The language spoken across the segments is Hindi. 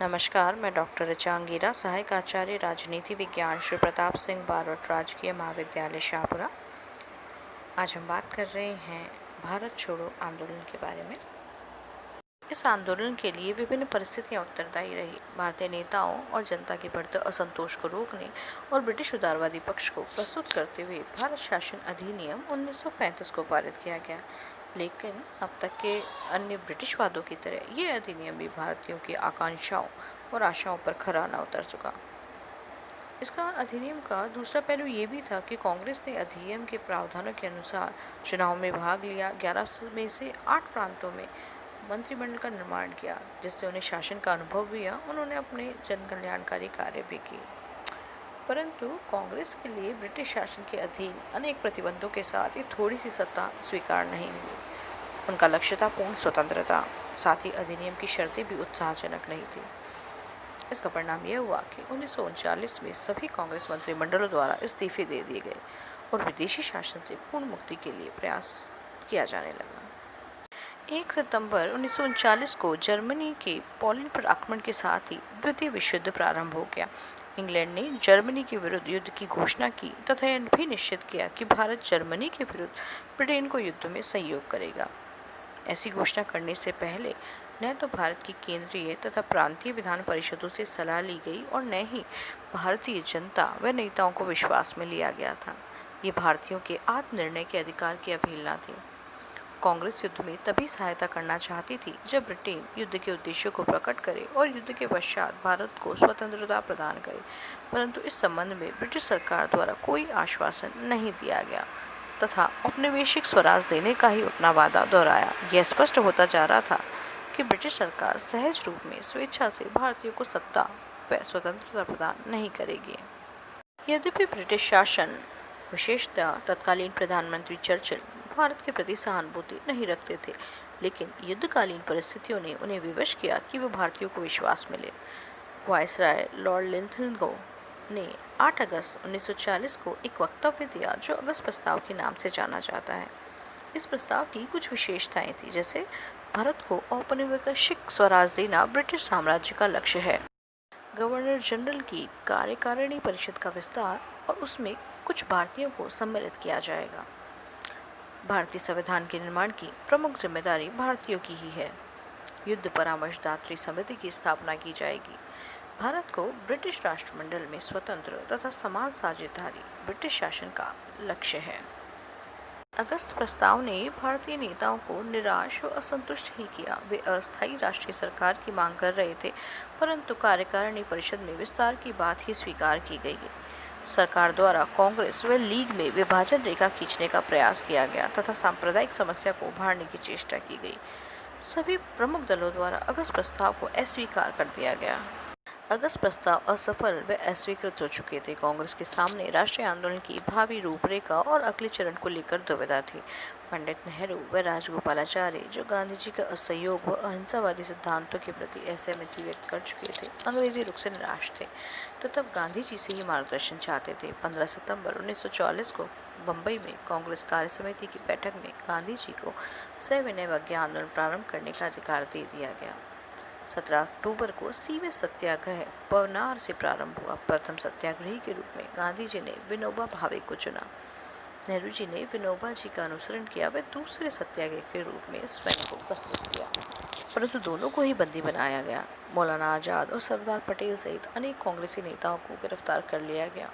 नमस्कार, मैं डॉक्टर ऋचा अंगीरा, सहायक आचार्य राजनीति विज्ञान, श्री प्रताप सिंह बारोट राजकीय महाविद्यालय शाहपुरा। आज हम बात कर रहे हैं भारत छोड़ो आंदोलन के बारे में। इस आंदोलन के लिए विभिन्न परिस्थितियां उत्तरदायी रही। भारतीय नेताओं और जनता के बढ़ते असंतोष को रोकने और ब्रिटिश उदारवादी पक्ष को प्रस्तुत करते हुए भारत शासन अधिनियम 1935 को पारित किया गया। लेकिन अब तक के अन्य ब्रिटिश वादों की तरह ये अधिनियम भी भारतीयों की आकांक्षाओं और आशाओं पर खरा न उतर सका। इसका अधिनियम का दूसरा पहलू ये भी था कि कांग्रेस ने अधिनियम के प्रावधानों के अनुसार चुनाव में भाग लिया। 11 में से 8 प्रांतों में मंत्रिमंडल का निर्माण किया, जिससे उन्हें शासन का अनुभव भी हुआ। उन्होंने अपने जन कल्याणकारी कार्य भी किए, परंतु कांग्रेस के लिए ब्रिटिश शासन के अधीन अनेक प्रतिबंधों के साथ ये थोड़ी सी सत्ता स्वीकार नहीं हुई। उनका लक्ष्य था पूर्ण स्वतंत्रता, साथ ही अधिनियम की शर्तें भी उत्साहजनक नहीं थी। इसका परिणाम यह हुआ कि 1939 में सभी कांग्रेस मंत्रिमंडलों द्वारा इस्तीफे दे दिए गए और विदेशी शासन से पूर्ण मुक्ति के लिए प्रयास किया जाने लगा। 1 सितंबर 1939 को जर्मनी के पोलैंड पर आक्रमण के साथ ही द्वितीय विश्व युद्ध प्रारंभ हो गया। इंग्लैंड ने जर्मनी के विरुद्ध युद्ध की घोषणा की तथा यह भी निश्चित किया कि भारत जर्मनी के विरुद्ध ब्रिटेन को युद्ध में सहयोग करेगा। ऐसी घोषणा करने से पहले न तो भारत की केंद्रीय तथा प्रांतीय विधान परिषदों से सलाह ली गई और न ही भारतीय जनता व नेताओं को विश्वास में लिया गया था। ये भारतीयों के आत्मनिर्णय के अधिकार की अवहेलना थी। कांग्रेस युद्ध में तभी सहायता करना चाहती थी जब ब्रिटेन युद्ध के उद्देश्यों को प्रकट करे और युद्ध के पश्चात भारत को स्वतंत्रता प्रदान करे, परंतु इस संबंध में ब्रिटिश सरकार द्वारा कोई आश्वासन नहीं दिया गया तथा औपनिवेशिक स्वराज देने का ही अपना वादा दोहराया। यह स्पष्ट होता जा रहा था कि ब्रिटिश सरकार सहज रूप में स्वेच्छा से भारतीयों को सत्ता व स्वतंत्रता प्रदान नहीं करेगी। यद्यपि ब्रिटिश शासन, विशेषतः तत्कालीन प्रधानमंत्री चर्चिल, भारत के प्रति सहानुभूति नहीं रखते थे, लेकिन युद्धकालीन परिस्थितियों ने उन्हें विवश किया कि वो भारतीयों को विश्वास मिले। वायसराय लॉर्ड लिंथलगो ने 8 अगस्त 1940 को एक वक्तव्य दिया जो अगस्त प्रस्ताव के नाम से जाना जाता है। इस प्रस्ताव की कुछ विशेषताएं थी, जैसे भारत को औपनिवेशिक स्वराज देना ब्रिटिश साम्राज्य का लक्ष्य है, गवर्नर जनरल की कार्यकारिणी परिषद का विस्तार और उसमें कुछ भारतीयों को सम्मिलित किया जाएगा। भारतीय संविधान के निर्माण की प्रमुख जिम्मेदारी भारतीयों की ही है। युद्ध परामर्शदात्री समिति की स्थापना की जाएगी। भारत को ब्रिटिश राष्ट्रमंडल में स्वतंत्र तथा समान साझेदारी ब्रिटिश शासन का लक्ष्य है। अगस्त प्रस्ताव ने भारतीय नेताओं को निराश और असंतुष्ट ही किया। वे अस्थायी राष्ट्रीय सरकार की मांग कर रहे थे, परंतु कार्यकारिणी परिषद में विस्तार की बात ही स्वीकार की गई। सरकार द्वारा कांग्रेस व लीग में विभाजन रेखा खींचने का प्रयास किया गया तथा सांप्रदायिक समस्या को उभारने की चेष्टा की गई। सभी प्रमुख दलों द्वारा अगस्त प्रस्ताव को अस्वीकार कर दिया गया। अगस्त प्रस्ताव असफल व अस्वीकृत हो चुके थे। कांग्रेस के सामने राष्ट्रीय आंदोलन की भावी रूपरेखा और अगले चरण को लेकर दुविधा थी। पंडित नेहरू व राजगोपालाचारी, जो गांधी जी का असहयोग व अहिंसावादी सिद्धांतों के प्रति असहमति व्यक्त कर चुके थे, अंग्रेजी रुख से निराश थे तो तब गांधी जी से ही मार्गदर्शन चाहते थे। 15 सितंबर 1940 को बम्बई में कांग्रेस कार्य समिति की बैठक में गांधी जी को सविनय अवज्ञा आंदोलन प्रारंभ करने का अधिकार दे दिया गया। 17 अक्टूबर को सीवे सत्याग्रह पवनार से प्रारंभ हुआ। प्रथम सत्याग्रही के रूप में गांधी जी ने विनोबा भावे को चुना। नेहरू जी ने विनोबा जी का अनुसरण किया व दूसरे सत्याग्रह के रूप में स्वयं को प्रस्तुत किया, परंतु दोनों को ही बंदी बनाया गया। मौलाना आजाद और सरदार पटेल सहित अनेक कांग्रेसी नेताओं को गिरफ्तार कर लिया गया।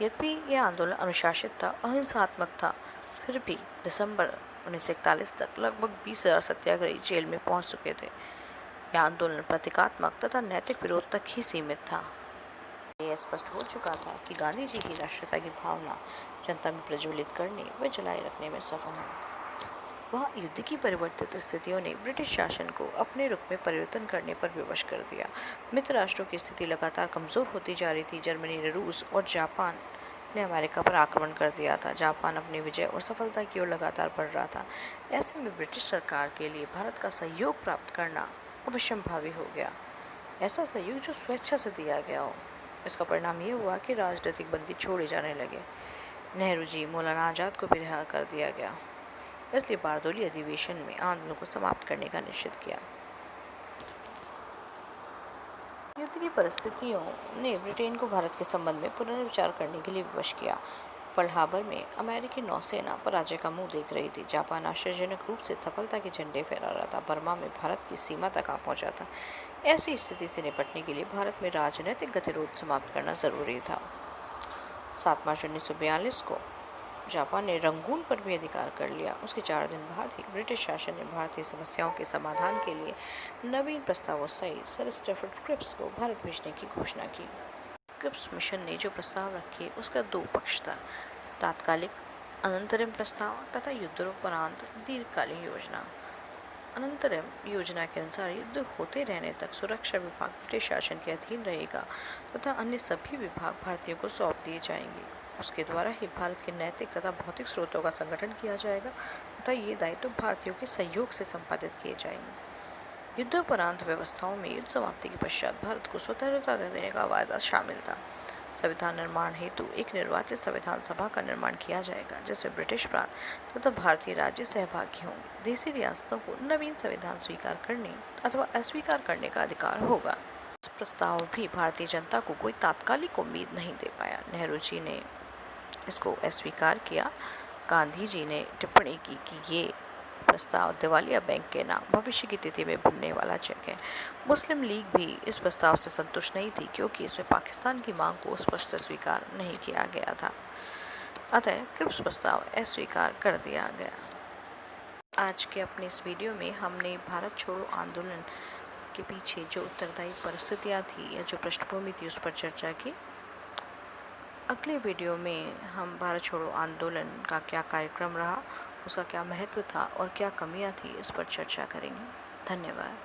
यद्यपि यह आंदोलन अनुशासित था, अहिंसात्मक था, फिर भी दिसंबर 1941 तक लगभग 20,000 सत्याग्रही जेल में पहुंच चुके थे। यह आंदोलन प्रतीकात्मक तथा नैतिक विरोध तक ही सीमित था। यह स्पष्ट हो चुका था कि गांधी जी की राष्ट्रीयता की भावना जनता में प्रज्वलित करने व जलाए रखने में सफल हुए। वह युद्ध की परिवर्तित स्थितियों ने ब्रिटिश शासन को अपने रुख में परिवर्तन करने पर विवश कर दिया। मित्र राष्ट्रों की स्थिति लगातार कमजोर होती जा रही थी। जर्मनी ने रूस और जापान ने अमेरिका पर आक्रमण कर दिया था। जापान अपनी विजय और सफलता की ओर लगातार बढ़ रहा था। ऐसे में ब्रिटिश सरकार के लिए भारत का सहयोग प्राप्त करना अवश्यंभावी हो गया, ऐसा सहयोग जो स्वेच्छा से दिया गया हो। इसका परिणाम ये हुआ कि राजनीतिक बंदी छोड़े जाने लगे। नेहरू जी, मौलाना आजाद को भी रिहा कर दिया गया। इसलिए बारदोली अधिवेशन में आंदोलन को समाप्त करने का निश्चित किया। युद्ध की परिस्थितियों ने ब्रिटेन को भारत के संबंध में पुनर्विचार करने के लिए विवश किया। पर्ल हार्बर में अमेरिकी नौसेना पराजय का मुंह देख रही थी। जापान आश्चर्यजनक रूप से सफलता के झंडे फहरा रहा था। बर्मा में भारत की सीमा तक आ पहुंचा था। ऐसी स्थिति से निपटने के लिए भारत में राजनीतिक गतिरोध समाप्त करना जरूरी था। 7 मार्च 1942 को जापान ने रंगून पर भी अधिकार कर लिया। उसके 4 दिन बाद ही ब्रिटिश शासन ने भारतीय समस्याओं के समाधान के लिए नवीन प्रस्तावों सहित सर स्टैफर्ड क्रिप्स को भारत भेजने की घोषणा की। क्रिप्स मिशन ने जो प्रस्ताव रखे उसका 2 पक्ष था: तात्कालिक अनंतरिम प्रस्ताव तथा युद्धोपरांत दीर्घकालीन योजना। अनंतरिम योजना के अनुसार युद्ध होते रहने तक सुरक्षा विभाग ब्रिटिश शासन के अधीन रहेगा तथा अन्य सभी विभाग भारतीयों को सौंप दिए जाएंगे। उसके द्वारा ही भारत के नैतिक तथा भौतिक स्रोतों का संगठन किया जाएगा तथा ये दायित्व भारतीयों के सहयोग से संपादित किए जाएंगे। युद्धोपरांत व्यवस्थाओं में युद्ध समाप्ति के पश्चात भारत को स्वतंत्रता देने का वायदा शामिल था। संविधान निर्माण हेतु एक निर्वाचित संविधान सभा का निर्माण किया जाएगा जिसमें ब्रिटिश प्रांत तथा भारतीय राज्य सहभागी होंगे। देशी रियासतों को नवीन संविधान स्वीकार करने अथवा अस्वीकार करने का अधिकार होगा। इस प्रस्ताव भी भारतीय जनता को कोई तात्कालिक उम्मीद नहीं दे पाया। नेहरू जी ने इसको अस्वीकार किया। गांधी जी ने टिप्पणी की कि ये प्रस्ताव दिवालिया बैंक के नाम भविष्य की तिथि में बनने वाला चेक है। मुस्लिम लीग भी इस प्रस्ताव से संतुष्ट नहीं थी क्योंकि इसमें पाकिस्तान की मांग को स्पष्ट स्वीकार नहीं किया गया था। अतः क्रिप्स प्रस्ताव अस्वीकार कर दिया गया। आज के अपने इस वीडियो में हमने भारत छोड़ो आंदोलन के पीछे जो उत्तरदायी परिस्थितियाँ थी या जो पृष्ठभूमि थी उस पर चर्चा की। अगले वीडियो में हम भारत छोड़ो आंदोलन का क्या कार्यक्रम रहा, उसका क्या महत्व था और क्या कमियां थी, इस पर चर्चा करेंगे। धन्यवाद।